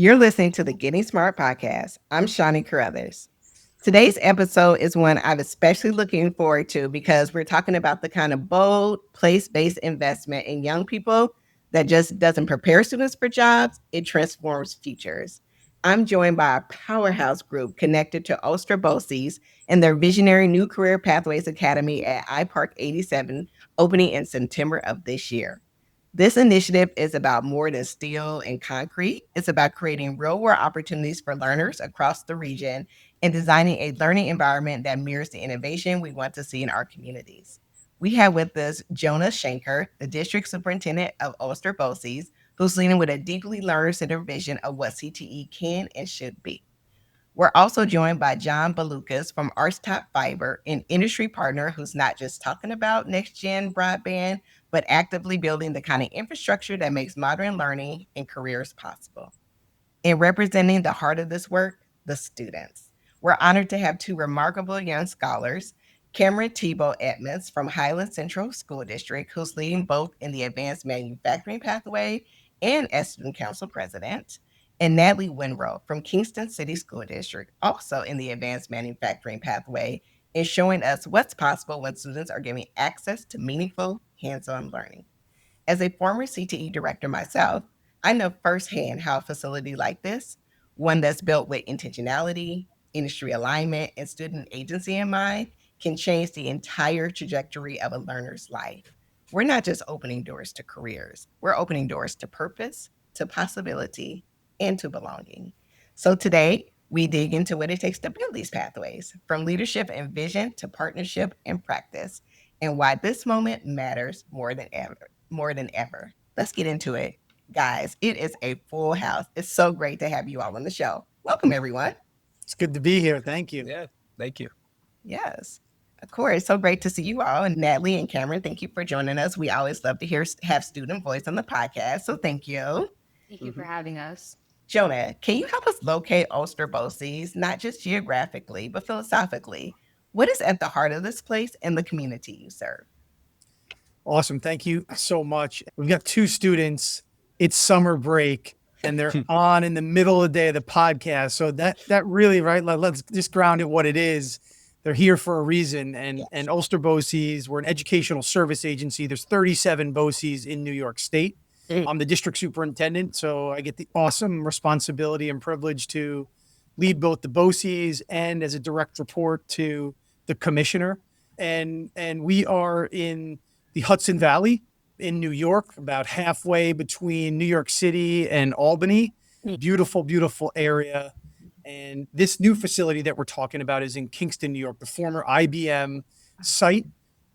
You're listening to the Getting Smart podcast. I'm Shawnee Caruthers. Today's episode is one I'm especially looking forward to because we're talking about the kind of bold, place based investment in young people that just doesn't prepare students for jobs, it transforms futures. I'm joined by a powerhouse group connected to Ulster BOCES and their visionary New Career Pathways Academy at iPark 87, opening in September of this year. This initiative is about more than steel and concrete. It's about creating real world opportunities for learners across the region and designing a learning environment that mirrors the innovation we want to see in our communities. We have with us Jonah Schenker, the district superintendent of Ulster BOCES, who's leading with a deeply learner-centered vision of what CTE can and should be. We're also joined by John Boolukos from Archtop Fiber, an industry partner who's not just talking about next gen broadband, but actively building the kind of infrastructure that makes modern learning and careers possible. In representing the heart of this work, the students. We're honored to have two remarkable young scholars, Cameren Thibault-Edmonds from Highland Central School District, who's leading both in the advanced manufacturing pathway and as student council president, and Natalie Winrow from Kingston City School District, also in the advanced manufacturing pathway, and showing us what's possible when students are given access to meaningful hands-on learning. As a former CTE director myself, I know firsthand how a facility like this, one that's built with intentionality, industry alignment, and student agency in mind, can change the entire trajectory of a learner's life. We're not just opening doors to careers, we're opening doors to purpose, to possibility, and to belonging. So today, we dig into what it takes to build these pathways, from leadership and vision to partnership and practice, and why this moment matters more than ever. Let's get into it. Guys, it is a full house. It's so great to have you all on the show. Welcome, everyone. It's good to be here. Thank you. Yeah, thank you. Yes, of course. So great to see you all. And Natalie and Cameron, thank you for joining us. We always love to have student voice on the podcast. So thank you. Thank you for having us. Jonah, can you help us locate Ulster BOCES, not just geographically, but philosophically? What is at the heart of this place and the community you serve? Awesome. Thank you so much. We've got two students. It's summer break and they're on in the middle of the day of the podcast. So that really, right? Let's just ground it what it is. They're here for a reason. And Ulster BOCES, we're an educational service agency. There's 37 BOCES in New York State. I'm the district superintendent, so I get the awesome responsibility and privilege to lead both the BOCES and as a direct report to the commissioner. And we are in the Hudson Valley in New York, about halfway between New York City and Albany. Beautiful, beautiful area. And this new facility that we're talking about is in Kingston, New York, the former IBM site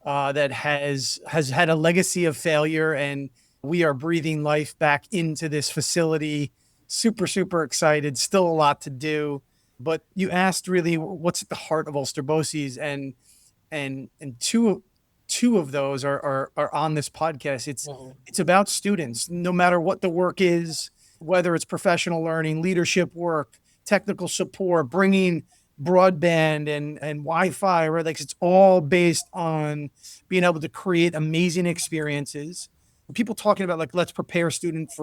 that has had a legacy of failure. And we are breathing life back into this facility. Super, super excited. Still a lot to do. But you asked really what's at the heart of Ulster BOCES, and two of those are on this podcast. It's about students, no matter what the work is, whether it's professional learning, leadership work, technical support, bringing broadband and Wi-Fi, right? Like it's all based on being able to create amazing experiences. People talking about like let's prepare students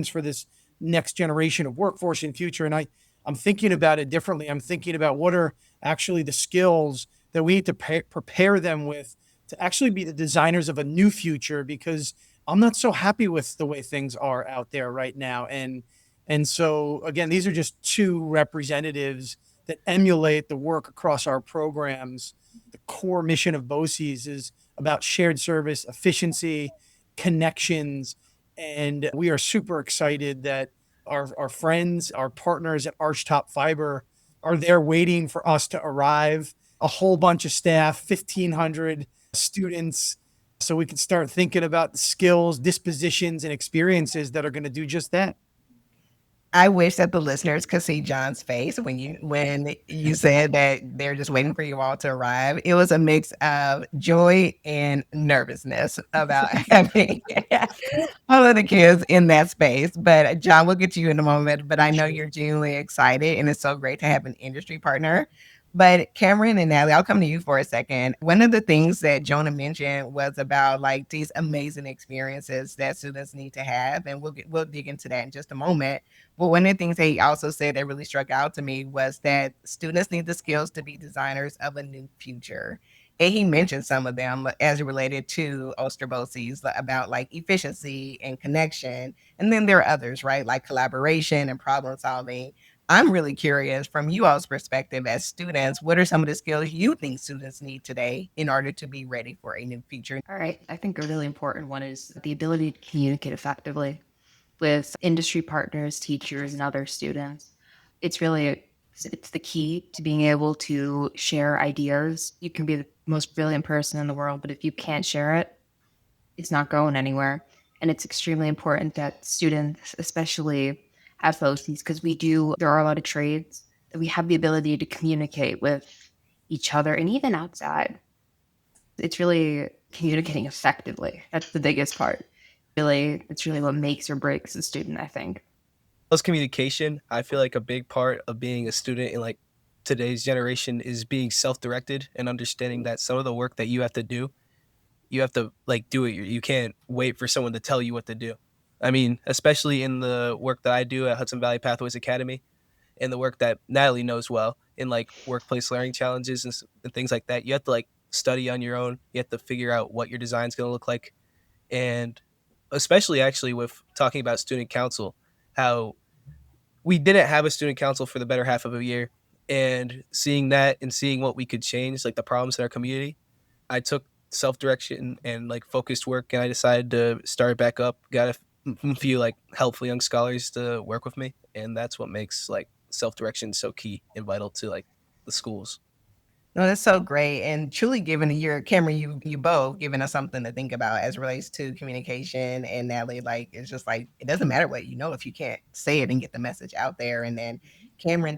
for this next generation of workforce in future, and I'm thinking about it differently. I'm thinking about what are actually the skills that we need to prepare them with to actually be the designers of a new future, because I'm not so happy with the way things are out there right now. And so again, these are just two representatives that emulate the work across our programs. The core mission of BOCES is about shared service, efficiency, connections. And we are super excited that our friends, our partners at Archtop Fiber are there waiting for us to arrive. A whole bunch of staff, 1,500 students, so we can start thinking about the skills, dispositions, and experiences that are going to do just that. I wish that the listeners could see John's face when you said that they're just waiting for you all to arrive. It was a mix of joy and nervousness about having all of the kids in that space. But John, we'll get to you in a moment. But I know you're genuinely excited, and it's so great to have an industry partner But Cameren and Natalie, I'll come to you for a second. One of the things that Jonah mentioned was about like these amazing experiences that students need to have, and we'll dig into that in just a moment. But one of the things that he also said that really struck out to me was that students need the skills to be designers of a new future. And he mentioned some of them as it related to Ulster BOCES about like efficiency and connection. And then there are others, right? Like collaboration and problem solving. I'm really curious from you all's perspective as students, what are some of the skills you think students need today in order to be ready for a new future? All right. I think a really important one is the ability to communicate effectively with industry partners, teachers, and other students. It's really it's the key to being able to share ideas. You can be the most brilliant person in the world, but if you can't share it, it's not going anywhere. And it's extremely important that students, especially have those things, because there are a lot of trades that we have the ability to communicate with each other and even outside. It's really communicating effectively. That's the biggest part. Really, it's really what makes or breaks a student, I think. Plus communication, I feel like a big part of being a student in like today's generation is being self-directed and understanding that some of the work that you have to do, you have to like do it. You can't wait for someone to tell you what to do. I mean, especially in the work that I do at Hudson Valley Pathways Academy and the work that Natalie knows well in like workplace learning challenges and things like that. You have to like study on your own. You have to figure out what your design's going to look like. And especially actually with talking about student council, how we didn't have a student council for the better half of a year, and seeing that and seeing what we could change, like the problems in our community, I took self-direction and like focused work, and I decided to start back up. Got a few like helpful young scholars to work with me, and that's what makes like self-direction so key and vital to like the schools. No, that's so great. And truly giving your Cameron, you both giving us something to think about as it relates to communication. And Natalie, like it's just like it doesn't matter what you know if you can't say it and get the message out there. And then Cameron,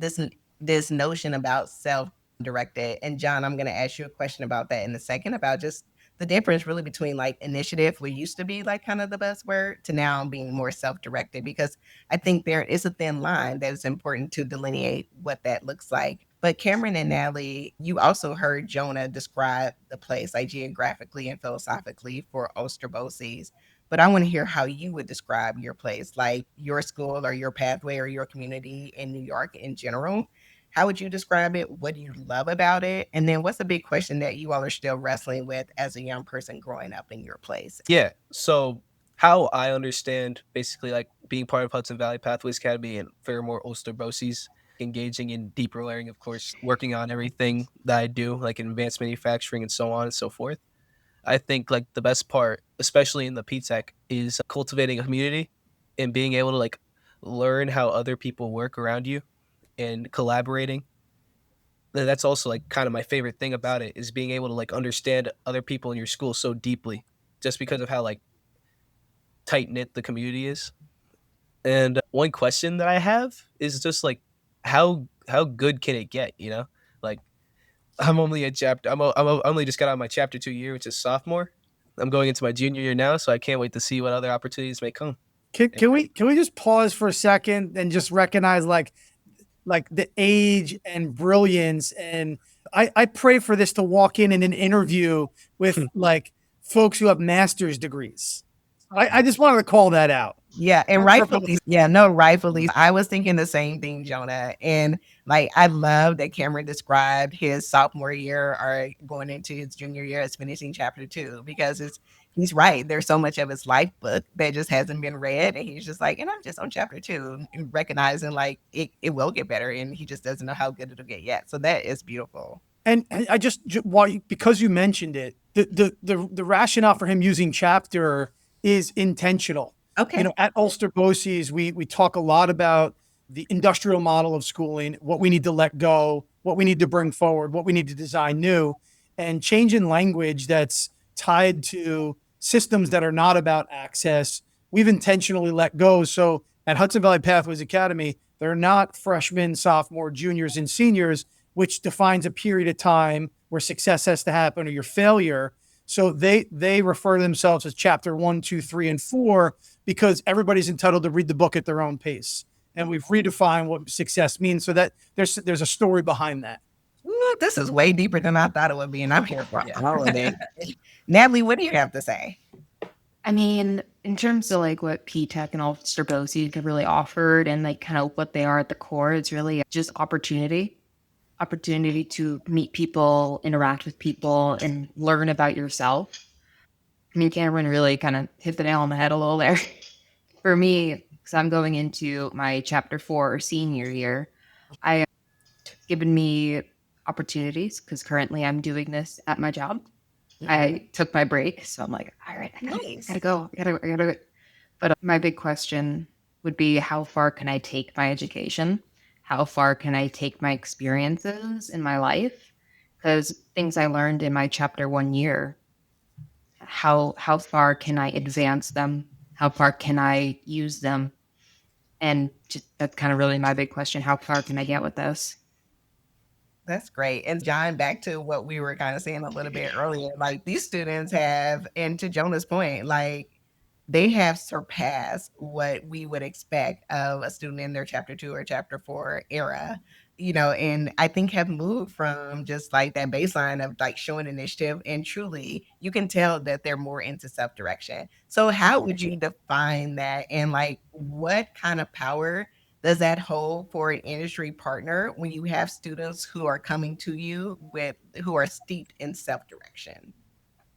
this notion about self-directed. And John, I'm gonna ask you a question about that in a second, about just the difference really between like initiative, we used to be like kind of the buzzword, to now being more self-directed, because I think there is a thin line that is important to delineate what that looks like. But Cameron and Natalie, you also heard Jonah describe the place, like geographically and philosophically, for Ulster BOCES. But I want to hear how you would describe your place, like your school or your pathway or your community in New York in general. How would you describe it? What do you love about it? And then what's a big question that you all are still wrestling with as a young person growing up in your place? Yeah. So how I understand basically like being part of Hudson Valley Pathways Academy and Fairmore Ulster BOCES, engaging in deeper learning, of course, working on everything that I do, like in advanced manufacturing and so on and so forth. I think like the best part, especially in the PTech, is cultivating a community and being able to like learn how other people work around you and collaborating. That's also like kind of my favorite thing about it, is being able to like understand other people in your school so deeply just because of how like tight knit the community is. And one question that I have is just like how good can it get, you know? Like I'm only a chapter I'm only just got out of my chapter 2 year, which is sophomore. I'm going into my junior year now, so I can't wait to see what other opportunities may come. Can we just pause for a second and just recognize like the age and brilliance, and I pray for this to walk in an interview with like folks who have master's degrees. I just wanted to call that out. Yeah, and rightfully, yeah, no, rightfully. I was thinking the same thing, Jonah. And like, I love that Cameron described his sophomore year or going into his junior year as finishing chapter 2, because he's right. There's so much of his life book that just hasn't been read. And he's just like, and I'm just on chapter 2, and recognizing like it will get better. And he just doesn't know how good it'll get yet. So that is beautiful. And I just because you mentioned it, the rationale for him using chapter is intentional. Okay. You know, at Ulster BOCES, we talk a lot about the industrial model of schooling, what we need to let go, what we need to bring forward, what we need to design new, and changing language that's tied to systems that are not about access. We've intentionally let go. So at Hudson Valley Pathways Academy, they're not freshmen, sophomore, juniors, and seniors, which defines a period of time where success has to happen or your failure. So they refer to themselves as chapter 1, 2, 3, and 4, because everybody's entitled to read the book at their own pace. And we've redefined what success means, so that there's a story behind that. Ooh, this is way deeper than I thought it would be, and I'm here for Yeah. all of it. Natalie, what do you have to say? I mean, in terms of like what P-Tech and Ulster BOCES have really offered and like kind of what they are at the core, it's really just opportunity to meet people, interact with people, and learn about yourself. I mean, Cameron really kind of hit the nail on the head a little there. For me, because I'm going into my chapter 4 or senior year, I given me opportunities because currently I'm doing this at my job. I took my break, so I'm like, all right, Nice. I gotta. But my big question would be, how far can I take my education? How far can I take my experiences in my life? Because things I learned in my chapter 1 year, how far can I advance them? How far can I use them? And just, that's kind of really my big question. How far can I get with this? That's great. And John, back to what we were kind of saying a little bit earlier, like these students have, and to Jonah's point, like they have surpassed what we would expect of a student in their chapter 2 or chapter 4 era, and I think have moved from just like that baseline of like showing initiative, and truly you can tell that they're more into self-direction. So how would you define that, and like what kind of power does that hold for an industry partner when you have students who are coming to you who are steeped in self-direction?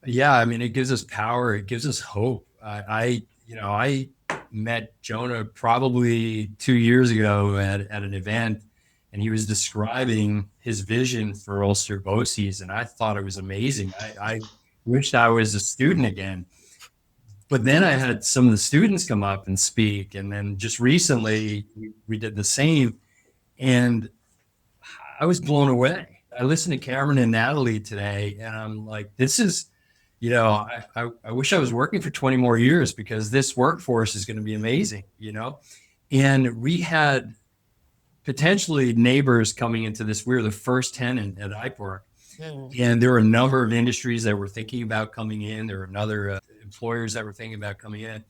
Yeah, I mean, it gives us power. It gives us hope. I met Jonah probably 2 years ago at an event, and he was describing his vision for Ulster BOCES, and I thought it was amazing. I wished I was a student again. But then I had some of the students come up and speak, and then just recently we did the same, and I was blown away. I listened to Cameren and Natalie today, and I'm like, this is, I wish I was working for 20 more years because this workforce is going to be amazing. And we had potentially neighbors coming into this. We were the first tenant at iPark. And there were a number of industries that were thinking about coming in. There were other employers that were thinking about coming in.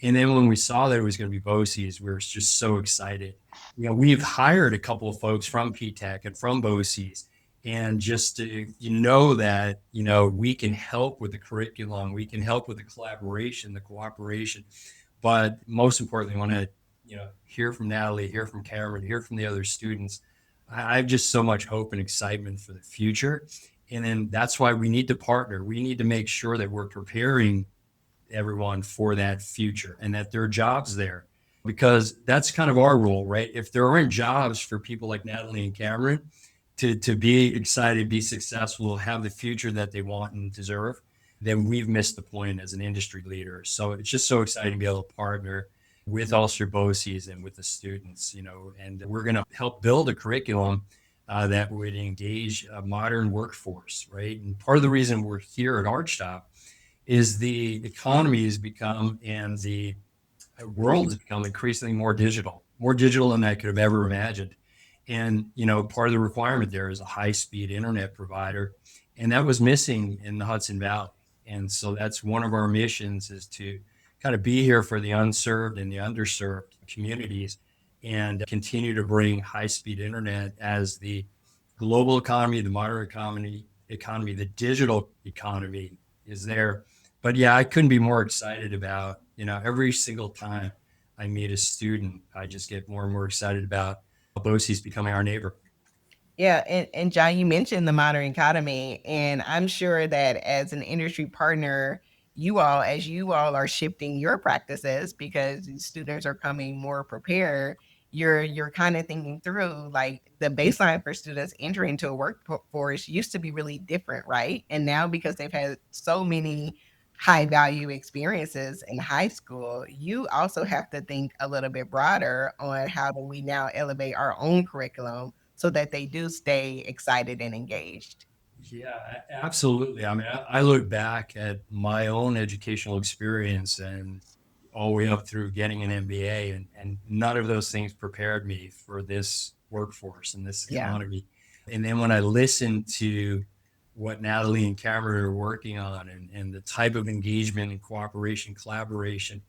And then when we saw that it was going to be BOCES, we were just so excited. We've hired a couple of folks from P-Tech and from BOCES, and just to, that, we can help with the curriculum, we can help with the collaboration, the cooperation. But most importantly, I want to, hear from Natalie, hear from Cameren, hear from the other students. I have just so much hope and excitement for the future. And then that's why we need to partner. We need to make sure that we're preparing everyone for that future and that there are jobs there, because that's kind of our role, right? If there aren't jobs for people like Natalie and Cameren to be excited, be successful, have the future that they want and deserve, then we've missed the point as an industry leader. So it's just so exciting to be able to partner with Ulster BOCES and with the students, and we're going to help build a curriculum that would engage a modern workforce, right? And part of the reason we're here at Archtop is the economy has become, and the world has become increasingly more digital than I could have ever imagined. And, part of the requirement there is a high-speed internet provider, and that was missing in the Hudson Valley. And so that's one of our missions, is to kind of be here for the unserved and the underserved communities and continue to bring high-speed internet as the global economy, the modern economy, the digital economy is there. But yeah, I couldn't be more excited about, every single time I meet a student, I just get more and more excited about BOCES becoming our neighbor. Yeah, and John, you mentioned the modern economy, and I'm sure that as an industry partner, as you all are shifting your practices because these students are coming more prepared, you're kind of thinking through like the baseline for students entering into a workforce used to be really different, right? And now because they've had so many high value experiences in high school, you also have to think a little bit broader on how do we now elevate our own curriculum so that they do stay excited and engaged. Yeah, absolutely. I mean, I look back at my own educational experience and all the way up through getting an MBA, and none of those things prepared me for this workforce and this Yeah. economy. And then when I listened to what Natalie and Cameren are working on, and the type of engagement and cooperation, collaboration,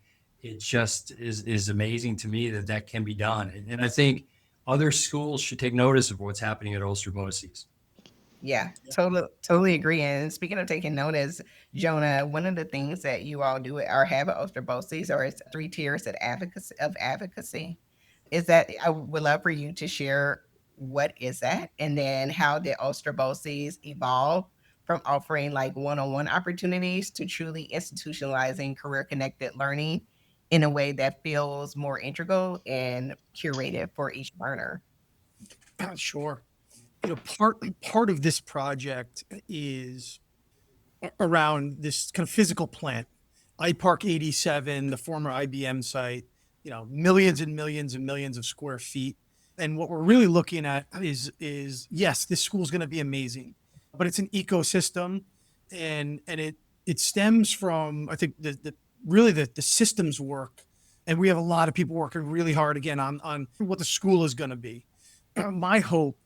it just is amazing to me that can be done. And I think other schools should take notice of what's happening at Ulster BOCES. Yeah, totally agree. And speaking of taking notice, Jonah, one of the things that you all do or have at Ulster BOCES, or it's 3 tiers of advocacy, is that I would love for you to share what is that, and then how did Ulster BOCES evolve from offering like one-on-one opportunities to truly institutionalizing career-connected learning in a way that feels more integral and curated for each learner. Sure. Part of this project is around this kind of physical plant, iPark 87, the former IBM site, millions and millions and millions of square feet. And what we're really looking at is yes, this school is going to be amazing, but it's an ecosystem, and it stems from, I think, the systems work, and we have a lot of people working really hard again on what the school is going to be. My hope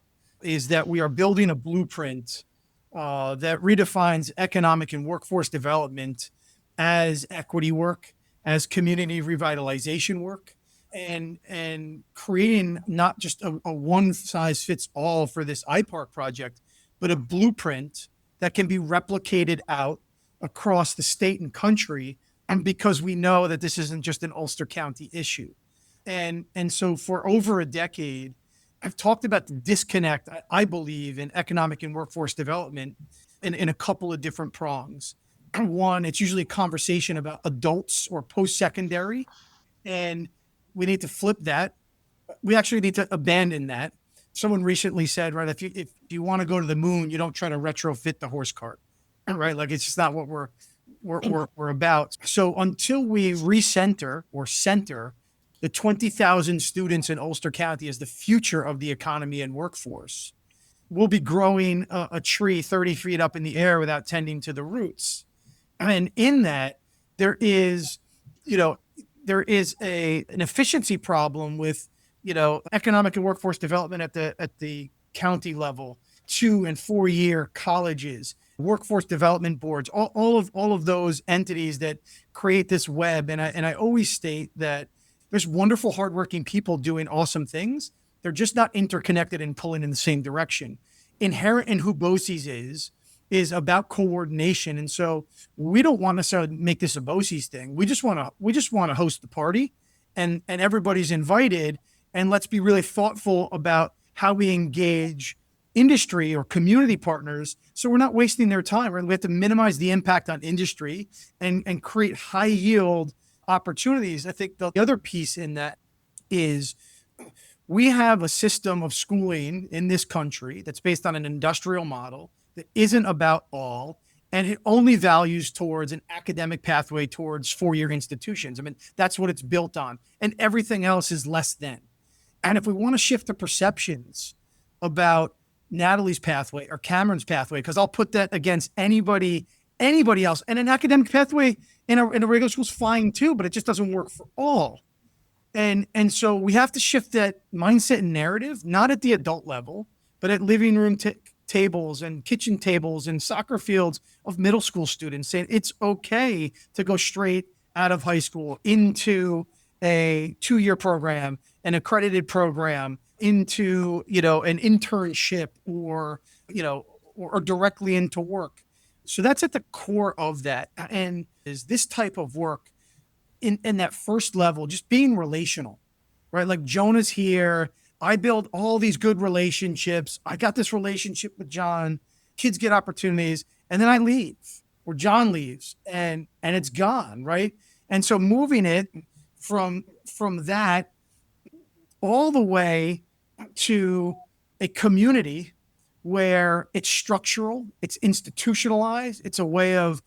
is that we are building a blueprint that redefines economic and workforce development as equity work, as community revitalization work, and creating not just a one size fits all for this iPark project, but a blueprint that can be replicated out across the state and country. And because we know that this isn't just an Ulster County issue. And so for over a decade, I've talked about the disconnect, I believe, in economic and workforce development in a couple of different prongs. One, it's usually a conversation about adults or post-secondary, and we need to flip that. We actually need to abandon that. Someone recently said, right, if you want to go to the moon, you don't try to retrofit the horse cart, right? Like, it's just not what we're about. So until we recenter or center the 20,000 students in Ulster County as the future of the economy and workforce, we'll be growing a tree 30 feet up in the air without tending to the roots. And in that, there is, an efficiency problem with, economic and workforce development at the county level, 2 and 4 year colleges, workforce development boards, all of those entities that create this web. And I always state that there's wonderful, hardworking people doing awesome things. They're just not interconnected and pulling in the same direction. Inherent in who BOCES is about coordination. And so we don't want to necessarily make this a BOCES thing. We just want to host the party, and everybody's invited. And let's be really thoughtful about how we engage industry or community partners, so we're not wasting their time. Right? We have to minimize the impact on industry and create high yield opportunities. I think the other piece in that is we have a system of schooling in this country that's based on an industrial model that isn't about all, and it only values towards an academic pathway towards 4-year institutions. I mean, that's what it's built on, and everything else is less than. And if we want to shift the perceptions about Natalie's pathway or Cameron's pathway, because I'll put that against anybody else, and an academic pathway in a regular school is fine too, but it just doesn't work for all. And so we have to shift that mindset and narrative, not at the adult level, but at living room tables and kitchen tables and soccer fields of middle school students, saying it's okay to go straight out of high school into a 2-year program, an accredited program, into, an internship or directly into work. So that's at the core of that. And is this type of work in that first level, just being relational, right? Like Jonah's here. I build all these good relationships. I got this relationship with John. Kids get opportunities, and then I leave, or John leaves, and it's gone, right? And so moving it from that all the way to a community where it's structural, it's institutionalized, it's a way of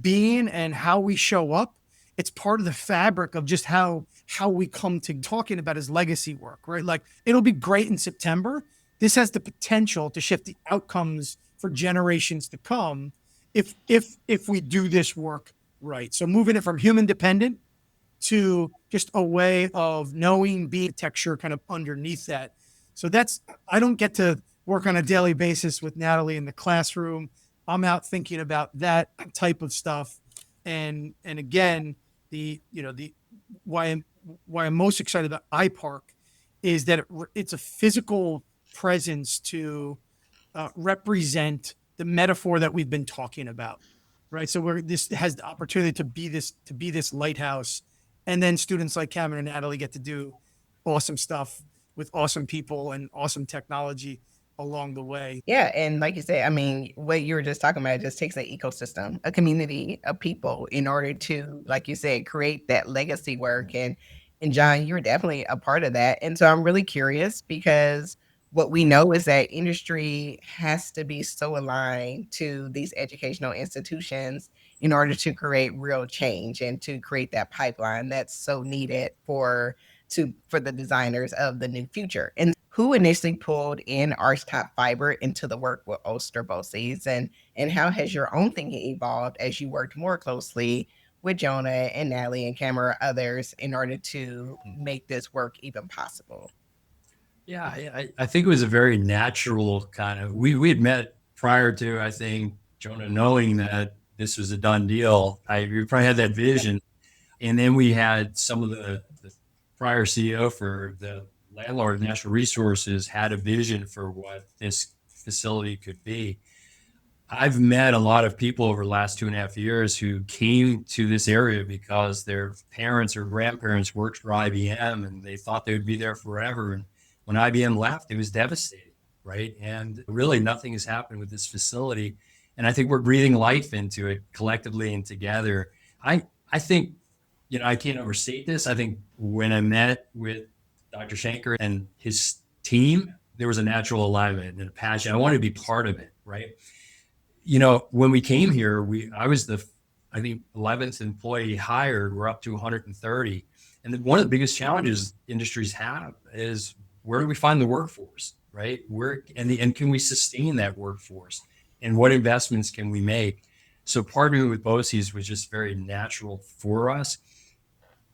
being and how we show up. It's part of the fabric of just how we come to talking about his legacy work, right? Like, it'll be great in September. This has the potential to shift the outcomes for generations to come if we do this work right. So moving it from human dependent to just a way of knowing, being texture kind of underneath that. So I don't get to work on a daily basis with Natalie in the classroom. I'm out thinking about that type of stuff. And again, why I'm most excited about iPark is that it's a physical presence to represent the metaphor that we've been talking about, right? So this has the opportunity to be this lighthouse, and then students like Cameren and Natalie get to do awesome stuff with awesome people and awesome technology along the way. Yeah, and like you said, I mean, what you were just talking about, it just takes an ecosystem, a community of people in order to, like you said, create that legacy work. And John, you're definitely a part of that. And so I'm really curious because what we know is that industry has to be so aligned to these educational institutions in order to create real change and to create that pipeline that's so needed for the designers of the new future. And who initially pulled in Archtop Fiber into the work with Ulster BOCES, and how has your own thinking evolved as you worked more closely with Jonah and Natalie and Camera others in order to make this work even possible? Yeah, I think it was a very natural kind of, we had met prior to, I think, Jonah knowing that this was a done deal. We probably had that vision. And then we had some of the prior CEO for the landlord, Natural Resources, had a vision for what this facility could be. I've met a lot of people over the last 2.5 years who came to this area because their parents or grandparents worked for IBM and they thought they would be there forever. And when IBM left, it was devastating, right? And really nothing has happened with this facility. And I think we're breathing life into it collectively and together. I think, I can't overstate this. I think when I met with Dr. Schenker and his team, there was a natural alignment and a passion. I wanted to be part of it, right? When we came here, I was I think 11th employee hired. We're up to 130. And one of the biggest challenges industries have is, where do we find the workforce, right? And can we sustain that workforce? And what investments can we make? So partnering with BOCES was just very natural for us.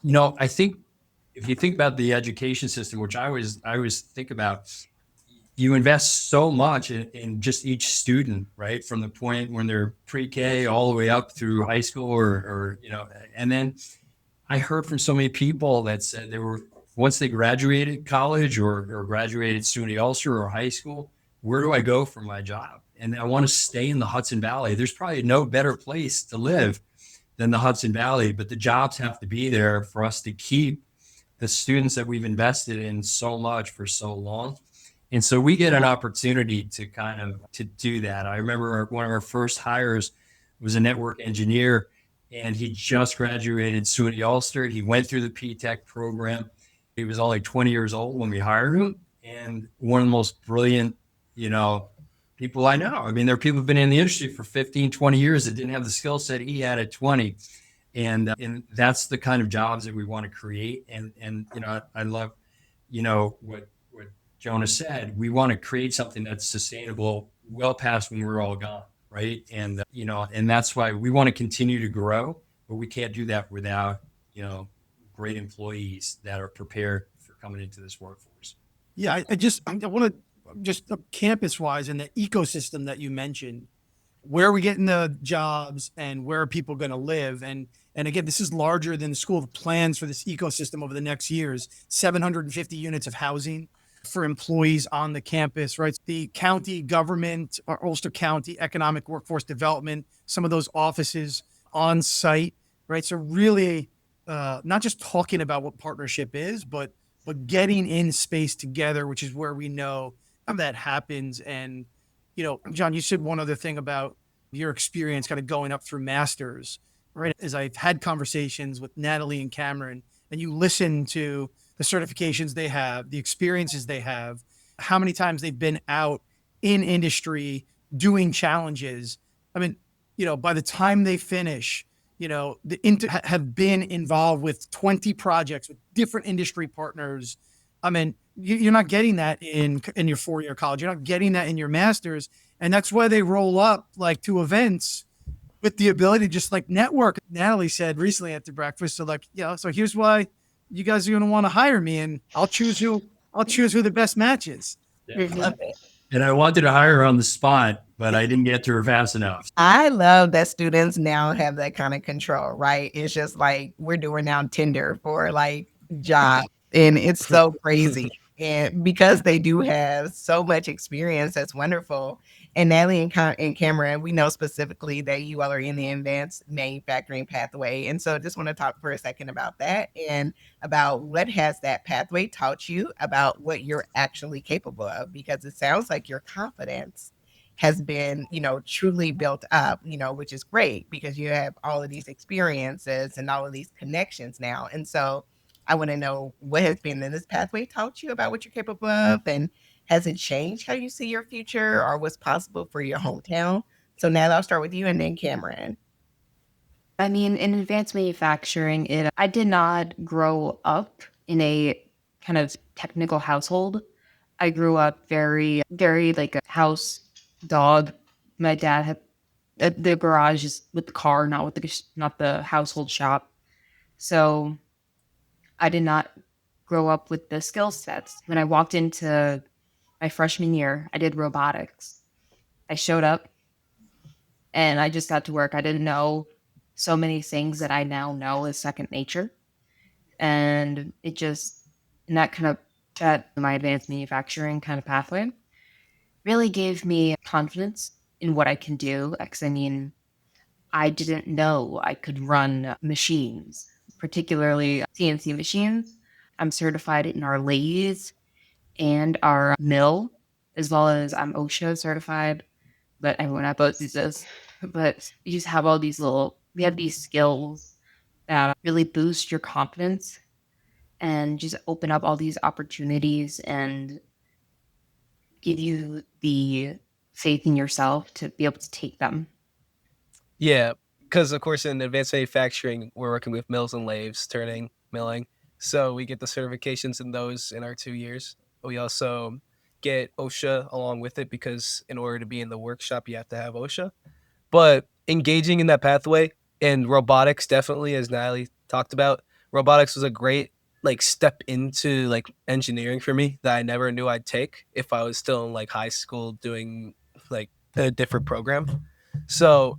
I think if you think about the education system, which I always think about, you invest so much in just each student, right? From the point when they're pre-K all the way up through high school or and then I heard from so many people that said once they graduated college or graduated SUNY Ulster or high school, where do I go for my job? And I want to stay in the Hudson Valley. There's probably no better place to live than the Hudson Valley, but the jobs have to be there for us to keep the students that we've invested in so much for so long. And so we get an opportunity to do that. I remember one of our first hires was a network engineer, and he just graduated SUNY Ulster. He went through the P-Tech program. He was only 20 years old when we hired him, and one of the most brilliant, people I know. I mean, there are people who've been in the industry for 15, 20 years that didn't have the skill set he had at 20. And that's the kind of jobs that we want to create. And I love, what Jonah said. We want to create something that's sustainable well past when we're all gone, right? And, and that's why we want to continue to grow, but we can't do that without, great employees that are prepared for coming into this workforce. Yeah, I want to just campus-wise and the ecosystem that you mentioned, where are we getting the jobs and where are people going to live? And again, this is larger than the school. The plans for this ecosystem over the next years, 750 units of housing for employees on the campus, right? The county government, or Ulster County Economic Workforce Development, some of those offices on site, right? So really not just talking about what partnership is, but getting in space together, which is where we know how that happens. And, John, you said one other thing about your experience kind of going up through masters, right? As I've had conversations with Natalie and Cameren, and you listen to the certifications they have, the experiences they have, how many times they've been out in industry doing challenges. I mean, by the time they finish, have been involved with 20 projects with different industry partners. I mean, you're not getting that in your 4-year college. You're not getting that in your master's. And that's why they roll up to events with the ability to just network. Natalie said recently at the breakfast, so here's why you guys are going to want to hire me, and I'll choose who the best match is. Love it. And I wanted to hire her on the spot, but I didn't get to her fast enough. I love that students now have that kind of control, right? It's just we're doing now Tinder for job, and it's so crazy. And because they do have so much experience, that's wonderful. And Natalie and Cameren, we know specifically that you all are in the advanced manufacturing pathway. And so just want to talk for a second about that and about what has that pathway taught you about what you're actually capable of, because it sounds like your confidence has been, truly built up, which is great because you have all of these experiences and all of these connections now. And so I want to know what has been in this pathway taught you about what you're capable of, and has it changed how you see your future or what's possible for your hometown? So now I'll start with you and then Cameron. I mean, in advanced manufacturing, I did not grow up in a kind of technical household. I grew up very, very like a house dog. My dad had the garage is with the car, not the household shop. So I did not grow up with the skill sets. When I walked into my freshman year, I did robotics. I showed up and I just got to work. I didn't know so many things that I now know is second nature. And and that kind of, that my advanced manufacturing kind of pathway really gave me confidence in what I can do. Because I mean, I didn't know I could run machines, particularly CNC machines. I'm certified in our lathes and our mill, as well as I'm OSHA certified, but everyone at BOCES is. But you just have we have these skills that really boost your confidence and just open up all these opportunities and give you the faith in yourself to be able to take them. Yeah, because of course in advanced manufacturing we're working with mills and lathes, turning, milling. So we get the certifications in those in our 2 years. We also get OSHA along with it because in order to be in the workshop you have to have OSHA. But engaging in that pathway and robotics definitely, as Natalie talked about, robotics was a great like step into like engineering for me that I never knew I'd take if I was still in like high school doing like a different program. So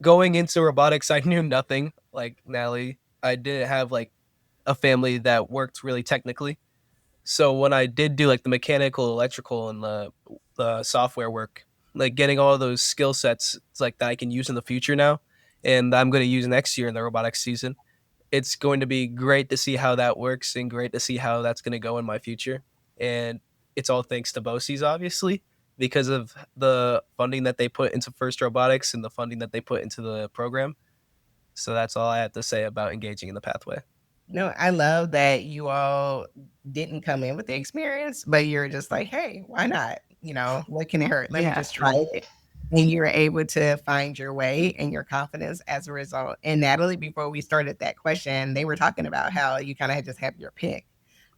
going into robotics, I knew nothing like Natalie. I didn't have like a family that worked really technically. So when I did do like the mechanical, electrical, and the software work, like getting all of those skill sets, it's like that I can use in the future now, and I'm going to use next year in the robotics season. It's going to be great to see how that works and great to see how that's going to go in my future. And it's all thanks to BOCES, obviously, because of the funding that they put into First Robotics and the funding that they put into the program. So that's all I have to say about engaging in the pathway. No, I love that you all didn't come in with the experience, but you're just like, hey, why not? What can it hurt? Let me Yeah. just try it. And you're able to find your way and your confidence as a result. And Natalie, before we started that question, they were talking about how you kind of just have your pick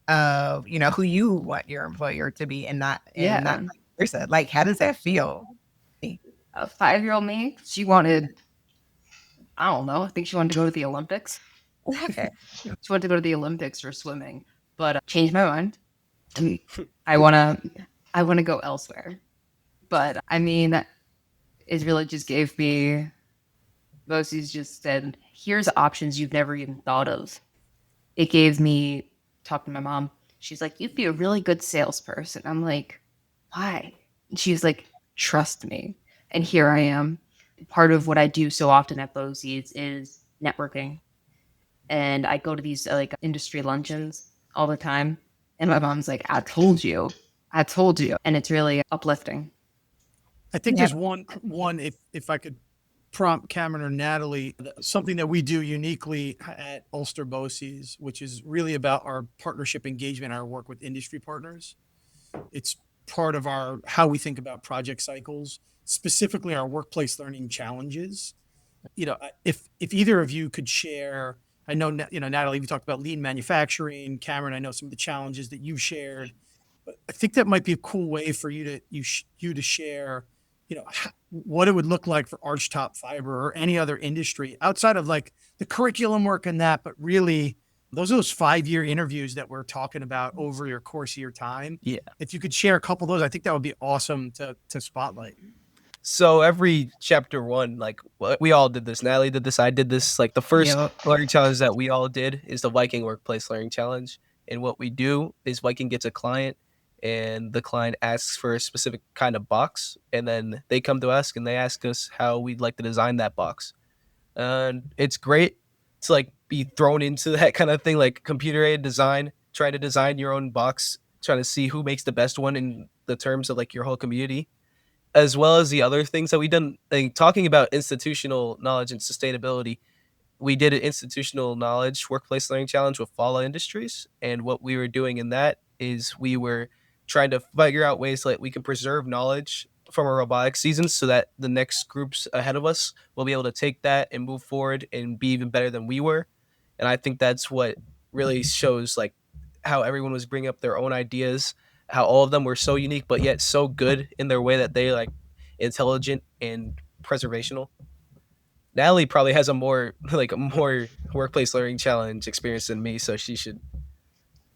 of, who you want your employer to be and not Yeah. vice versa. Like, how does that feel? A 5-year-old me, she wanted, I don't know, I think she wanted to go to the Olympics. Okay. She wanted to go to the Olympics for swimming, but changed my mind. I wanna go elsewhere. But I mean, it really just gave me. BOCES just said, "Here's options you've never even thought of." It gave me talking to my mom. She's like, "You'd be a really good salesperson." I'm like, "Why?" And she's like, "Trust me." And here I am. Part of what I do so often at BOCES is networking. And I go to these like industry luncheons all the time. And my mom's like, I told you. I told you. And it's really uplifting. I think Yeah. there's one if I could prompt Cameron or Natalie, something that we do uniquely at Ulster BOCES, which is really about our partnership engagement, our work with industry partners. It's part of our how we think about project cycles, specifically our workplace learning challenges. If either of you could share, I know Natalie, we talked about lean manufacturing. Cameron, I know some of the challenges that you've shared. But I think that might be a cool way for you to share, what it would look like for Archtop Fiber or any other industry outside of like the curriculum work and that, but really those 5-year interviews that we're talking about over your course of your time. Yeah. If you could share a couple of those, I think that would be awesome to spotlight. So every chapter one, like we all did this. Natalie did this. I did this. Like the first Yep. learning challenge that we all did is the Viking Workplace Learning Challenge. And what we do is Viking gets a client, and the client asks for a specific kind of box, and then they come to us and they ask us how we'd like to design that box. And it's great to like be thrown into that kind of thing, like computer aided design, try to design your own box, trying to see who makes the best one in the terms of like your whole community, as well as the other things that we've done. Like, talking about institutional knowledge and sustainability, we did an institutional knowledge workplace learning challenge with Fala Industries, and what we were doing in that is we were trying to figure out ways that we can preserve knowledge from our robotics seasons so that the next groups ahead of us will be able to take that and move forward and be even better than we were. And I think that's what really shows like how everyone was bringing up their own ideas, how all of them were so unique but yet so good in their way that they like intelligent and preservational. Natalie probably has a more workplace learning challenge experience than me, so she should.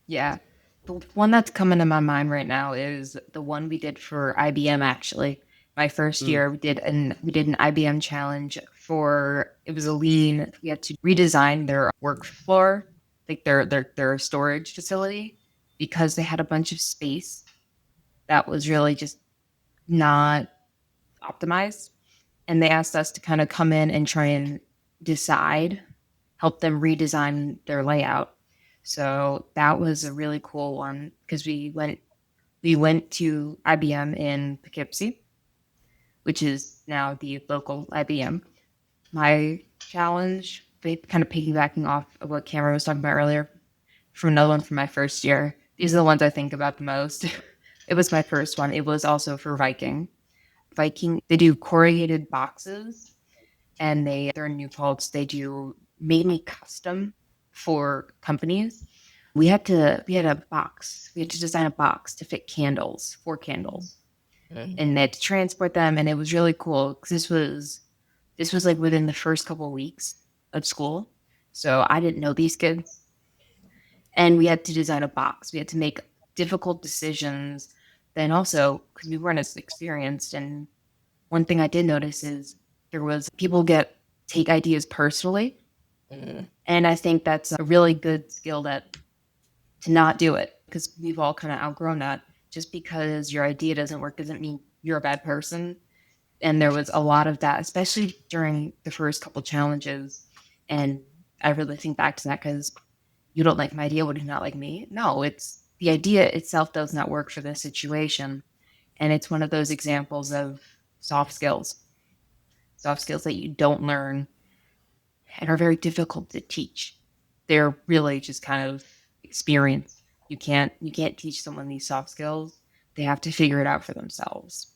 Yeah. The one that's coming to my mind right now is the one we did for IBM actually. My first Mm. year we did an IBM challenge for it was a lean. We had to redesign their work floor, like their storage facility, because they had a bunch of space that was really just not optimized. And they asked us to kind of come in and try and decide, help them redesign their layout. So that was a really cool one because we went to IBM in Poughkeepsie, which is now the local IBM. My challenge, kind of piggybacking off of what Cameren was talking about earlier, from another one from my first year. These are the ones I think about the most. It was my first one. It was also for Viking. Viking, they do corrugated boxes, and they're in New Paltz. They do mainly custom for companies. We had a box. We had to design a box to fit candles, 4 candles, and they had to transport them. And it was really cool because this was like within the first couple of weeks of school. So I didn't know these kids, and we had to design a box. We had to make difficult decisions. Then also because we weren't as experienced, and one thing I did notice is there was people take ideas personally, Mhm. and I think that's a really good skill that to not do it because we've all kind of outgrown that. Just because your idea doesn't work doesn't mean you're a bad person. And there was a lot of that, especially during the first couple challenges. And I really think back to that because you don't like my idea. Would you not like me? No, it's the idea itself does not work for this situation. And it's one of those examples of soft skills, soft skills that you don't learn and are very difficult to teach. They're really just kind of experience. You can't teach someone these soft skills. They have to figure it out for themselves.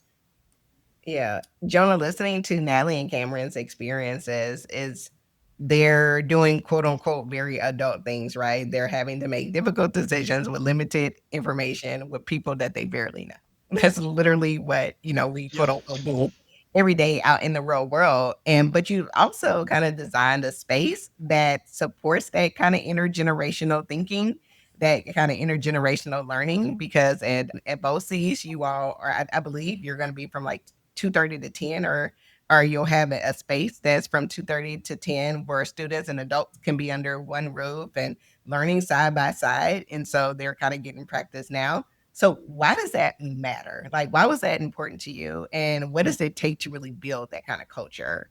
Yeah. Jonah, listening to Natalie and Cameron's experiences is they're doing quote unquote very adult things, right? They're having to make difficult decisions with limited information with people that they barely know. That's literally what, we quote unquote do every day out in the real world. But you also kind of designed a space that supports that kind of intergenerational thinking, that kind of intergenerational learning, because at BOCES, you all are, I believe you're going to be from like 2:30 to 10, or you'll have a space that's from 2:30 to 10 where students and adults can be under one roof and learning side by side. And so they're kind of getting practice now. So why does that matter? Like, why was that important to you? And what does it take to really build that kind of culture?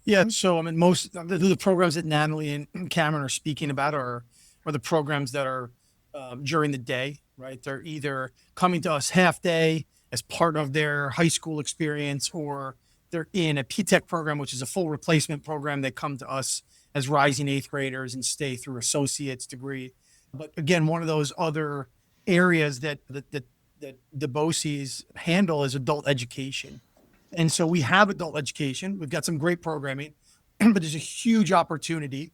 Yeah. So, I mean, most of the programs that Natalie and Cameron are speaking about are the programs that are during the day, right? They're either coming to us half day as part of their high school experience, or they're in a P-Tech program, which is a full replacement program. They come to us as rising eighth graders and stay through associate's degree. But again, one of those other areas that the BOCES handle is adult education. And so we have adult education. We've got some great programming, but there's a huge opportunity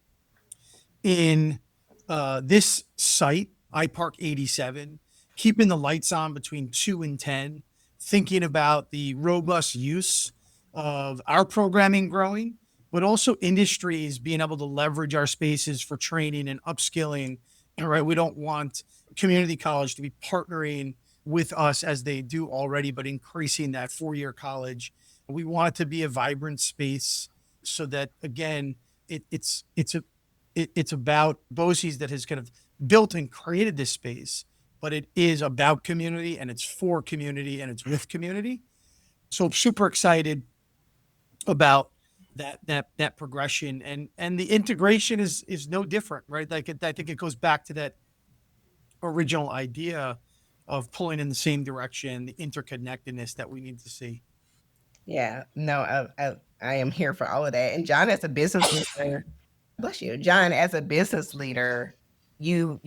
in this site, iPark 87, keeping the lights on between 2 and 10, thinking about the robust use of our programming growing, but also industries being able to leverage our spaces for training and upskilling. Right? We don't want community college to be partnering with us as they do already, but increasing that 4-year college. We want it to be a vibrant space so that, again, it's about BOCES that has kind of built and created this space, but it is about community and it's for community and it's with community. So I'm super excited about that progression, and the integration is no different, right? Like I think it goes back to that original idea of pulling in the same direction, the interconnectedness that we need to see. Yeah, no, I am here for all of that. And John, as a business leader, bless you, John, as a business leader, you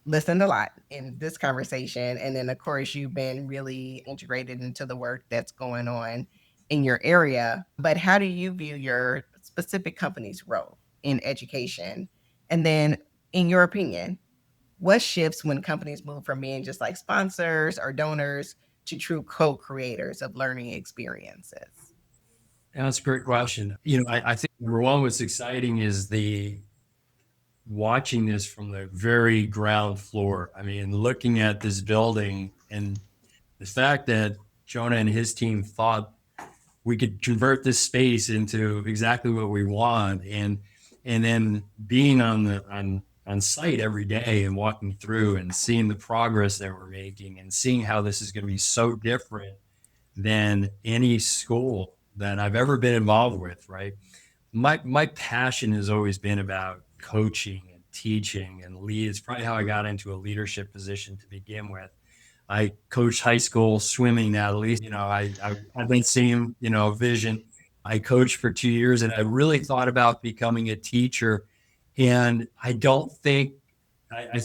listened a lot in this conversation, and then of course you've been really integrated into the work that's going on in your area. But how do you view your specific company's role in education? And then, in your opinion, what shifts when companies move from being just like sponsors or donors to true co-creators of learning experiences? That's a great question. I think number one, what's exciting is the watching this from the very ground floor. I mean, looking at this building and the fact that Jonah and his team thought we could convert this space into exactly what we want, and then being on site every day and walking through and seeing the progress that we're making and seeing how this is going to be so different than any school that I've ever been involved with, right? My passion has always been about coaching and teaching and lead. It's probably how I got into a leadership position to begin with. I coached high school swimming, Natalie. I've been seeing, vision. I coached for 2 years and I really thought about becoming a teacher. And I don't think, I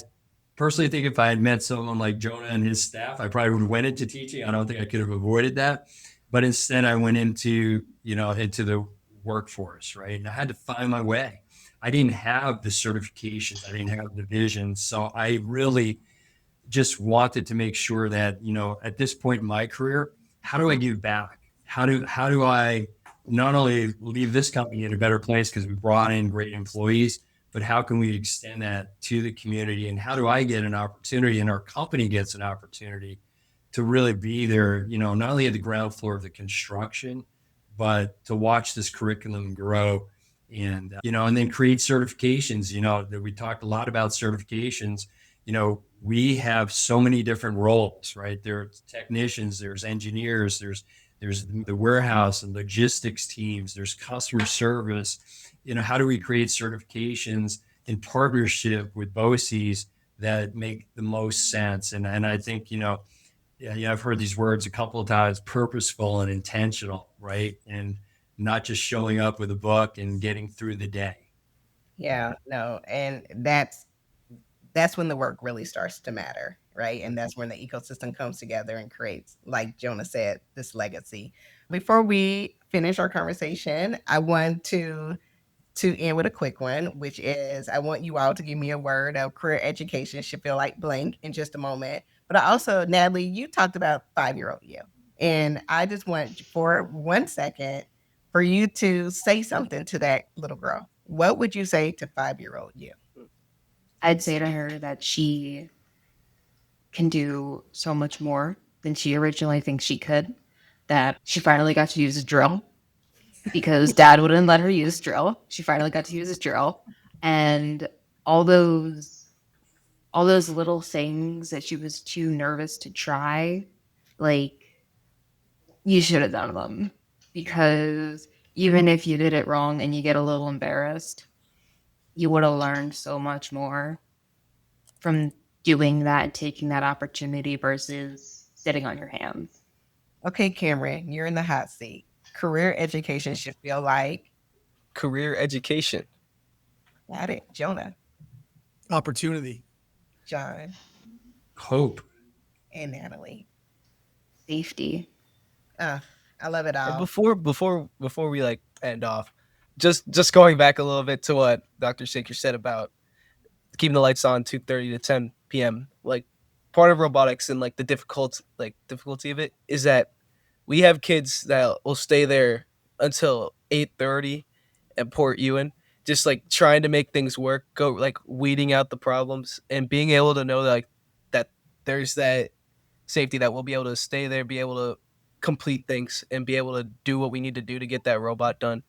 personally think if I had met someone like Jonah and his staff, I probably would have went into teaching. I don't think I could have avoided that. But instead I went into the workforce, right? And I had to find my way. I didn't have the certifications. I didn't have the vision. So I really just wanted to make sure that, at this point in my career, how do I give back? How do I not only leave this company in a better place because we brought in great employees, but how can we extend that to the community? And how do I get an opportunity and our company gets an opportunity to really be there, not only at the ground floor of the construction, but to watch this curriculum grow and then create certifications, that we talked a lot about certifications. We have so many different roles, right? There's technicians, there's engineers, there's the warehouse and logistics teams, there's customer service. How do we create certifications in partnership with BOCES that make the most sense? And I think, I've heard these words a couple of times: purposeful and intentional, right? And not just showing up with a book and getting through the day. Yeah, no, and that's when the work really starts to matter, right? And that's when the ecosystem comes together and creates, like Jonah said, this legacy. Before we finish our conversation, I want to end with a quick one, which is I want you all to give me a word of career education should feel like blank in just a moment. But I also, Natalie, you talked about 5-year-old you. And I just want for 1 second for you to say something to that little girl. What would you say to 5-year-old you? I'd say to her that she can do so much more than she originally thinks she could, that she finally got to use a drill because dad wouldn't let her use drill. She finally got to use a drill. And all those little things that she was too nervous to try, like, you should have done them, because even if you did it wrong and you get a little embarrassed, you would have learned so much more from doing that and taking that opportunity versus sitting on your hands. Okay, Cameren, you're in the hot seat. Career education should feel like. Career education. Got it. Jonah, Opportunity. John, Hope. and Natalie. Safety. I love it And all. before we like end off, just going back a little bit to what Dr. Schenker said about keeping the lights on 2:30 to 10 p.m. Like, part of robotics and like the difficulty of it is that we have kids that will stay there until 8:30 at Port Ewan, just like trying to make things work, go like weeding out the problems and being able to know that there's that safety that we'll be able to stay there, be able to complete things and be able to do what we need to do to get that robot done.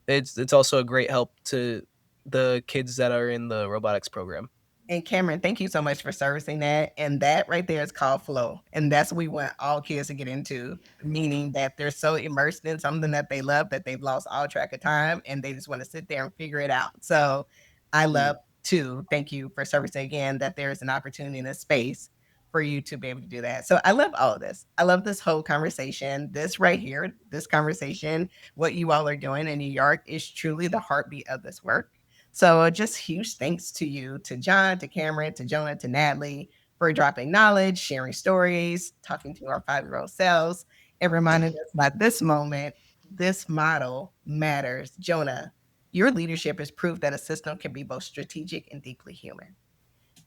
It's also a great help to the kids that are in the robotics program. And Cameren, thank you so much for servicing that. And that right there is called flow. And that's what we want all kids to get into, meaning that they're so immersed in something that they love that they've lost all track of time and they just want to sit there and figure it out. So I love to thank you for servicing again that there is an opportunity in a space for you to be able to do that. So I love all of this. I love this whole conversation. This right here, this conversation, what you all are doing in New York is truly the heartbeat of this work. So just huge thanks to you, to John, to Cameren, to Jonah, to Natalie for dropping knowledge, sharing stories, talking to our 5-year-old selves, and reminding us that this moment, this model matters. Jonah, your leadership is proof that a system can be both strategic and deeply human.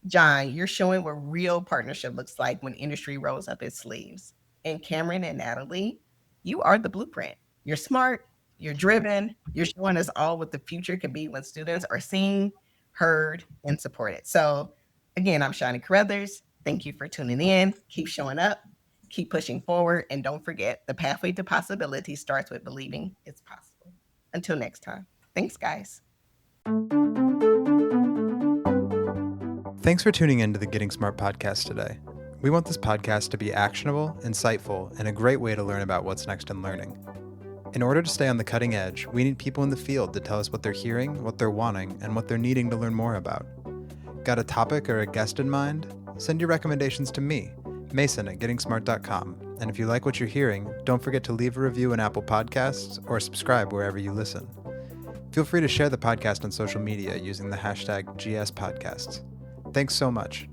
John, you're showing what real partnership looks like when industry rolls up its sleeves. And Cameren and Natalie, you are the blueprint. You're smart, you're driven, you're showing us all what the future can be when students are seen, heard, and supported. So again, I'm Shawnee Caruthers. Thank you for tuning in. Keep showing up, keep pushing forward, and don't forget, the pathway to possibility starts with believing it's possible. Until next time. Thanks, guys. Thanks for tuning in to the Getting Smart podcast today. We want this podcast to be actionable, insightful, and a great way to learn about what's next in learning. In order to stay on the cutting edge, we need people in the field to tell us what they're hearing, what they're wanting, and what they're needing to learn more about. Got a topic or a guest in mind? Send your recommendations to me, Mason at gettingsmart.com. And if you like what you're hearing, don't forget to leave a review in Apple Podcasts or subscribe wherever you listen. Feel free to share the podcast on social media using the hashtag GSPodcasts. Thanks so much.